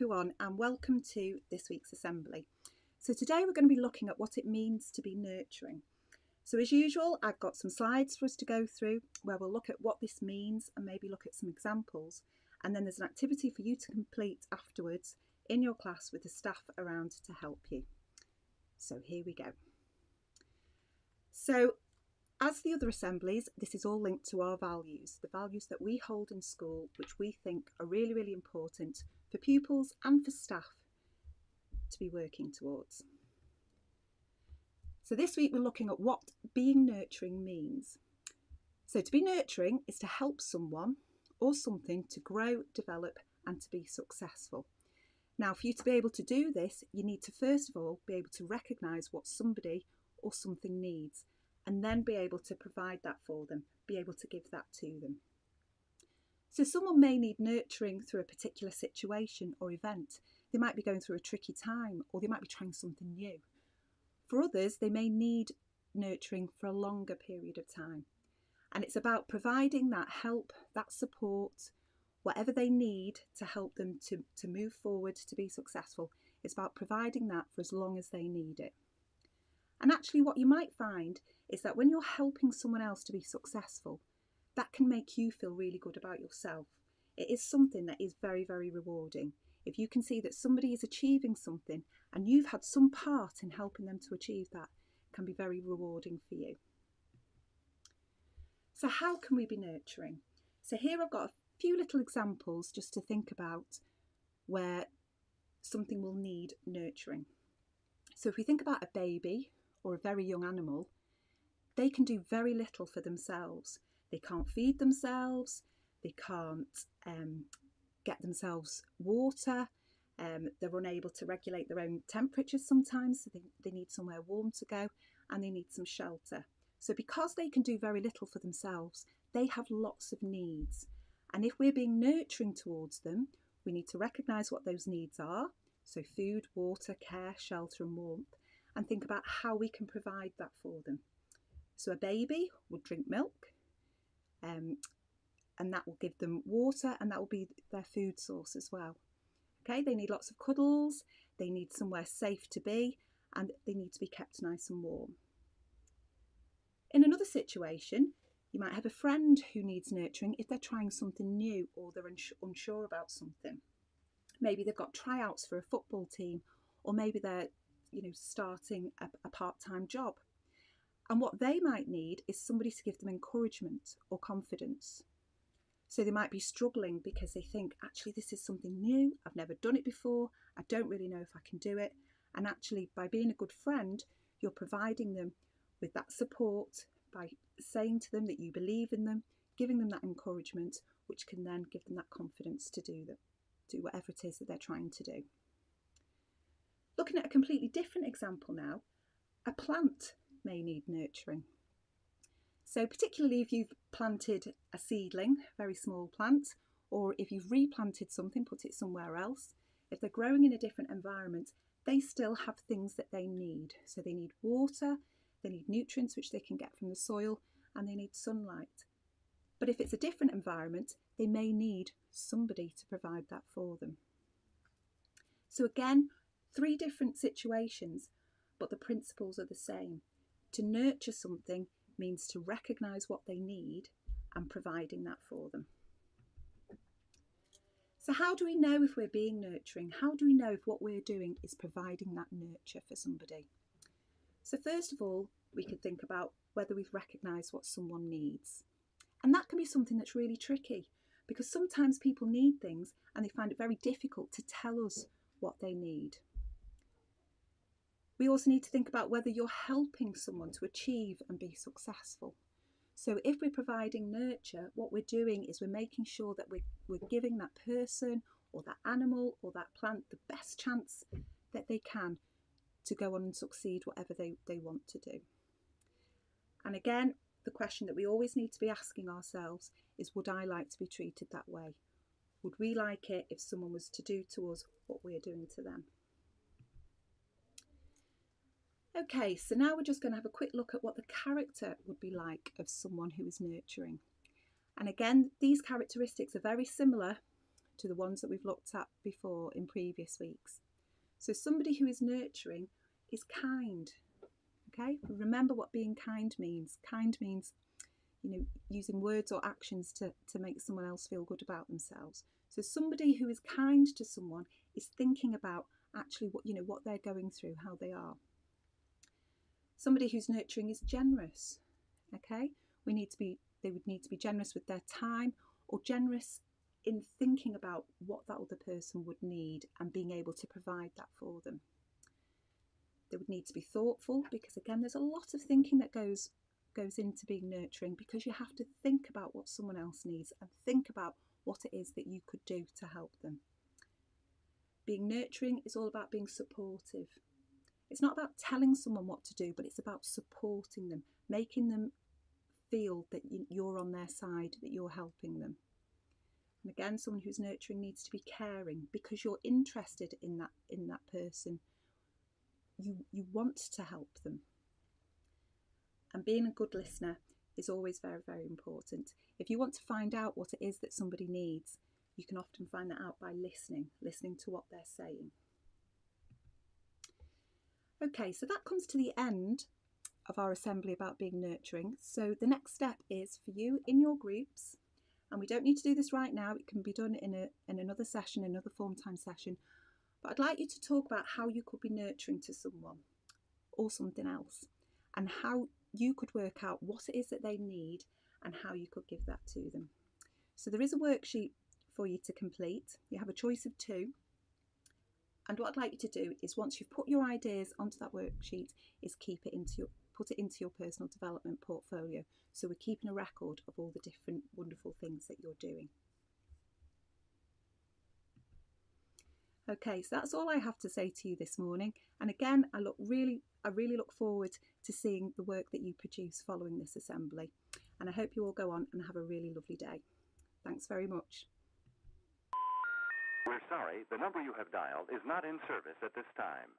everyone, and welcome to this week's assembly. So today we're going to be looking at what it means to be nurturing. So as usual, I've got some slides for us to go through where we'll look at what this means and maybe look at some examples. And then there's an activity for you to complete afterwards in your class with the staff around to help you. So here we go. So as the other assemblies, this is all linked to our values, the values that we hold in school, which we think are really, really important for pupils and for staff to be working towards. So this week we're looking at what being nurturing means. So to be nurturing is to help someone or something to grow, develop and to be successful. Now, for you to be able to do this, you need to first of all be able to recognise what somebody or something needs, and then be able to provide that for them, be able to give that to them. So someone may need nurturing through a particular situation or event. They might be going through a tricky time, or they might be trying something new. For others, they may need nurturing for a longer period of time. And it's about providing that help, that support, whatever they need to help them to move forward, to be successful. It's about providing that for as long as they need it. And actually what you might find is that when you're helping someone else to be successful, that can make you feel really good about yourself. It is something that is very, very rewarding. If you can see that somebody is achieving something and you've had some part in helping them to achieve that, it can be very rewarding for you. So how can we be nurturing? So here I've got a few little examples just to think about where something will need nurturing. So if we think about a baby or a very young animal, they can do very little for themselves. They can't feed themselves, they can't get themselves water, they're unable to regulate their own temperatures sometimes, so they need somewhere warm to go, and they need some shelter. So because they can do very little for themselves, they have lots of needs. And if we're being nurturing towards them, we need to recognise what those needs are, so food, water, care, shelter and warmth, and think about how we can provide that for them. So a baby would drink milk, and that will give them water, and that will be their food source as well. Okay, they need lots of cuddles, they need somewhere safe to be, and they need to be kept nice and warm. In another situation, you might have a friend who needs nurturing if they're trying something new or they're unsure about something. Maybe they've got tryouts for a football team, or maybe they're starting a part-time job. And what they might need is somebody to give them encouragement or confidence. So they might be struggling because they think, actually, this is something new. I've never done it before. I don't really know if I can do it. And actually, by being a good friend, you're providing them with that support by saying to them that you believe in them, giving them that encouragement, which can then give them that confidence to do whatever it is that they're trying to do. Looking at a completely different example now, a plant may need nurturing. So particularly if you've planted a seedling, a very small plant, or if you've replanted something, put it somewhere else, if they're growing in a different environment, they still have things that they need. So they need water, they need nutrients which they can get from the soil, and they need sunlight. But if it's a different environment, they may need somebody to provide that for them. So again, 3 different situations, but the principles are the same. To nurture something means to recognise what they need and providing that for them. So how do we know if we're being nurturing? How do we know if what we're doing is providing that nurture for somebody? So first of all, we can think about whether we've recognised what someone needs. And that can be something that's really tricky, because sometimes people need things and they find it very difficult to tell us what they need. We also need to think about whether you're helping someone to achieve and be successful. So if we're providing nurture, what we're doing is we're making sure that we're giving that person or that animal or that plant the best chance that they can to go on and succeed whatever they want to do. And again, the question that we always need to be asking ourselves is, would I like to be treated that way? Would we like it if someone was to do to us what we're doing to them? Okay, so now we're just going to have a quick look at what the character would be like of someone who is nurturing. And again, these characteristics are very similar to the ones that we've looked at before in previous weeks. So somebody who is nurturing is kind. Okay, remember what being kind means. Kind means, using words or actions to make someone else feel good about themselves. So somebody who is kind to someone is thinking about actually what they're going through, how they are. Somebody who's nurturing is generous. Okay, they would need to be generous with their time, or generous in thinking about what that other person would need and being able to provide that for them. They would need to be thoughtful, because again, there's a lot of thinking that goes into being nurturing, because you have to think about what someone else needs and think about what it is that you could do to help them. Being nurturing is all about being supportive. It's not about telling someone what to do, but it's about supporting them, making them feel that you're on their side, that you're helping them. And again, someone who's nurturing needs to be caring, because you're interested in that person. You want to help them. And being a good listener is always very, very important. If you want to find out what it is that somebody needs, you can often find that out by listening to what they're saying. Okay, so that comes to the end of our assembly about being nurturing. So the next step is for you in your groups, and we don't need to do this right now, it can be done in another session, another form time session, but I'd like you to talk about how you could be nurturing to someone or something else, and how you could work out what it is that they need and how you could give that to them. So there is a worksheet for you to complete. You have a choice of 2. And what I'd like you to do is, once you've put your ideas onto that worksheet, is put it into your personal development portfolio. So we're keeping a record of all the different wonderful things that you're doing. Okay, so that's all I have to say to you this morning. And again, I really look forward to seeing the work that you produce following this assembly. And I hope you all go on and have a really lovely day. Thanks very much. We're sorry, the number you have dialed is not in service at this time.